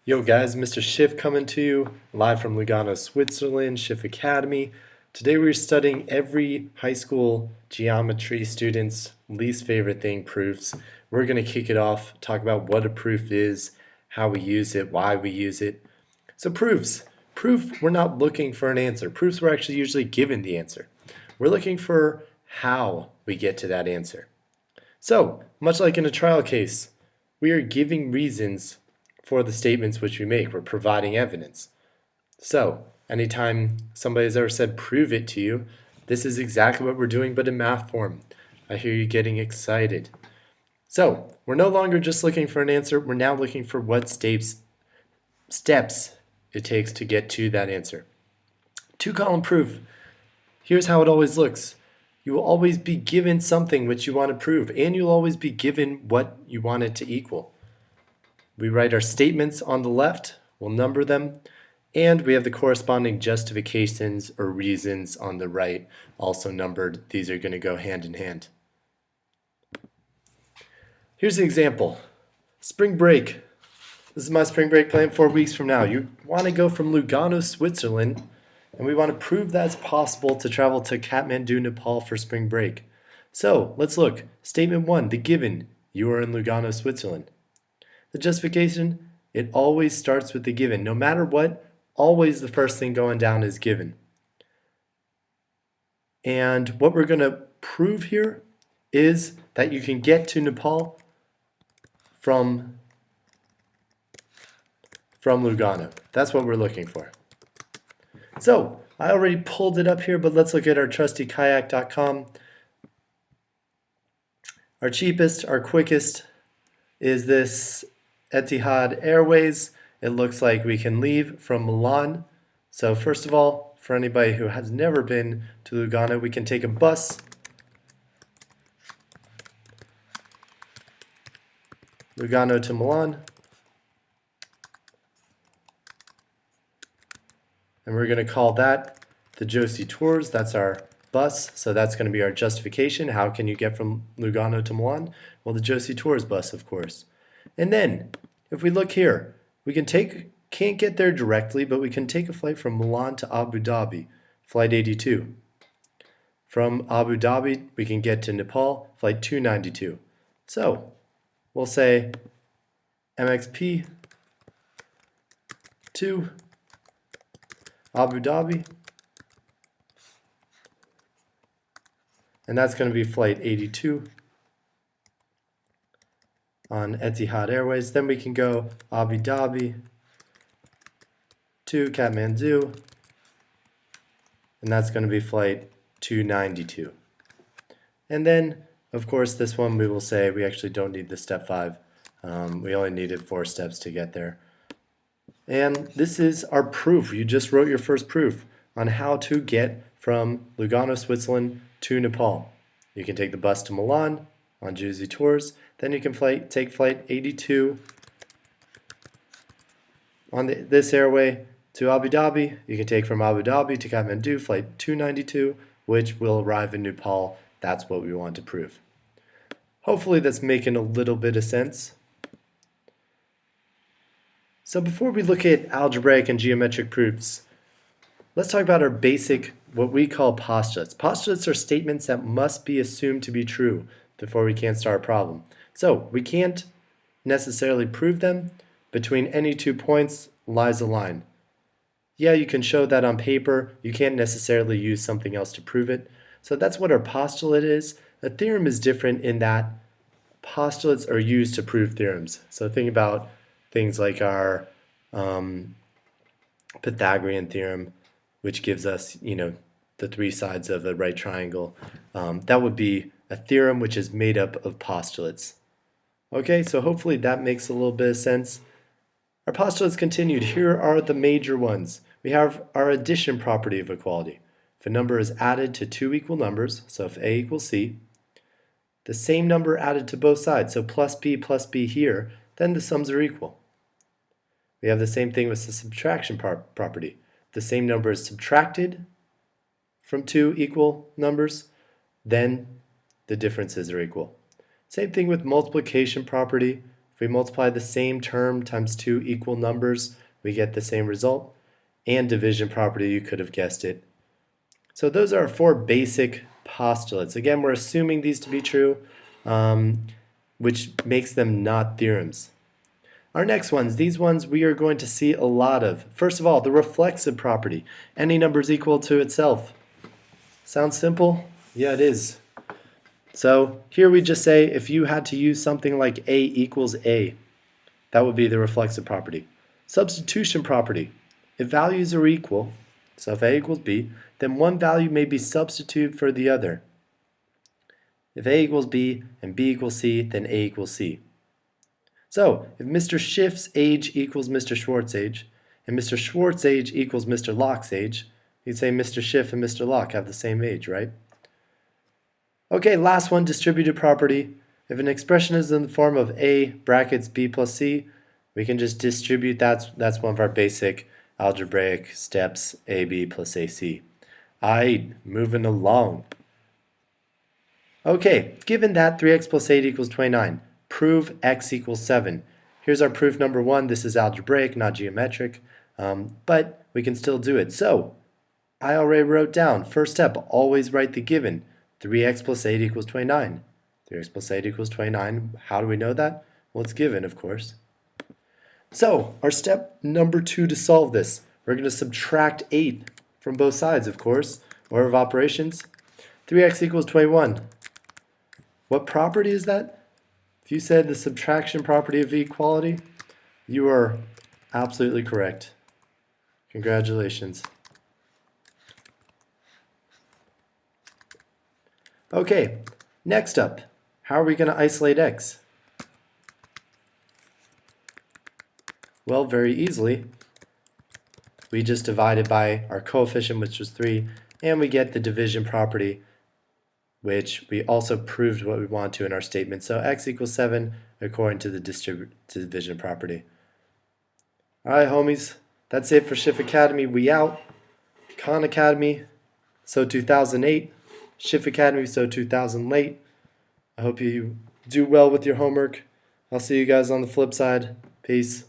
Yo guys, Mr. Schiff coming to you live from Lugano, Switzerland, Schiff Academy. Today we're studying every high school geometry student's least favorite thing, proofs. We're going to kick it off, talk about what a proof is, how we use it, why we use it. So proofs. Proof, we're not looking for an answer. Proofs, we're actually usually given the answer. We're looking for how we get to that answer. So, much like in a trial case, we are giving reasons for the statements which we make. We're providing evidence. So, anytime somebody has ever said, prove it to you, this is exactly what we're doing, but in math form. I hear you getting excited. So, we're no longer just looking for an answer, we're now looking for what steps it takes to get to that answer. Two-column proof. Here's how it always looks. You will always be given something which you want to prove, and you'll always be given what you want it to equal. We write our statements on the left, we'll number them, and we have the corresponding justifications or reasons on the right, also numbered. These are going to go hand in hand. Here's an example. Spring break. This is my spring break plan 4 weeks from now. You want to go from Lugano, Switzerland, and we want to prove that it's possible to travel to Kathmandu, Nepal for spring break. So let's look. Statement 1, the given. You are in Lugano, Switzerland. The justification, it always starts with the given. No matter what, always the first thing going down is given. And what we're going to prove here is that you can get to Nepal from Lugano. That's what we're looking for. So, I already pulled it up here, but let's look at our trusty kayak.com. Our cheapest, our quickest is this Etihad Airways. It looks like we can leave from Milan. So first of all, for anybody who has never been to Lugano, we can take a bus. Lugano to Milan. And we're going to call that the Josie Tours. That's our bus. So that's going to be our justification. How can you get from Lugano to Milan? Well, the Josie Tours bus, of course. And then, if we look here, we can't get there directly, but we can take a flight from Milan to Abu Dhabi, flight 82. From Abu Dhabi, we can get to Nepal, flight 292. So, we'll say MXP to Abu Dhabi, and that's going to be flight 82 on Etihad Airways. Then we can go Abu Dhabi to Kathmandu, and that's going to be flight 292. And then, of course, this one we will say we actually don't need the step 5. We only needed 4 steps to get there. And this is our proof. You just wrote your first proof on how to get from Lugano, Switzerland to Nepal. You can take the bus to Milan on Josie Tours. Then you can take flight 82 on this airway to Abu Dhabi. You can take from Abu Dhabi to Kathmandu, flight 292, which will arrive in Nepal. That's what we want to prove. Hopefully that's making a little bit of sense. So before we look at algebraic and geometric proofs, let's talk about our basic, what we call postulates. Postulates are statements that must be assumed to be true before we can start a problem. So we can't necessarily prove them. Between any 2 points lies a line. Yeah, you can show that on paper. You can't necessarily use something else to prove it. So that's what our postulate is. A theorem is different in that postulates are used to prove theorems. So think about things like our Pythagorean theorem, which gives us, the 3 sides of a right triangle. That would be a theorem which is made up of postulates. Okay, so hopefully that makes a little bit of sense. Our postulates continued. Here are the major ones. We have our addition property of equality. If a number is added to 2 equal numbers, so if A equals C, the same number added to both sides, so plus B here, then the sums are equal. We have the same thing with the subtraction property. If the same number is subtracted from 2 equal numbers, then the differences are equal. Same thing with multiplication property. If we multiply the same term times two equal numbers, we get the same result. And division property, you could have guessed it. So those are our four basic postulates. Again, we're assuming these to be true, which makes them not theorems. Our next ones, these ones we are going to see a lot of. First of all, the reflexive property. Any number is equal to itself. Sounds simple? Yeah, it is. So here we just say if you had to use something like A equals A, that would be the reflexive property. Substitution property. If values are equal, so if A equals B, then one value may be substituted for the other. If A equals B and B equals C, then A equals C. So, if Mr. Schiff's age equals Mr. Schwartz's age, and Mr. Schwartz's age equals Mr. Locke's age, you'd say Mr. Schiff and Mr. Locke have the same age, right? Okay, last one, distributed property. If an expression is in the form of A brackets B plus C, we can just distribute that. That's one of our basic algebraic steps, AB plus AC. Aight, moving along. Okay, given that 3x plus 8 equals 29, prove x equals 7. Here's our proof number 1. This is algebraic, not geometric, but we can still do it. So, I already wrote down, first step, always write the given. 3x plus 8 equals 29. 3x plus 8 equals 29. How do we know that? Well, it's given, of course. So, our step number 2 to solve this, we're going to subtract 8 from both sides, of course. Order of operations. 3x equals 21. What property is that? If you said the subtraction property of equality, you are absolutely correct. Congratulations. Okay, next up, how are we going to isolate x? Well, very easily. We just divide it by our coefficient, which was 3, and we get the division property, which we also proved what we want to in our statement. So x equals 7 according to the division property. Alright, homies, that's it for Schiff Academy. We out. Khann Academy, so 2008. Schiff Academy, so 2000 late. I hope you do well with your homework. I'll see you guys on the flip side. Peace.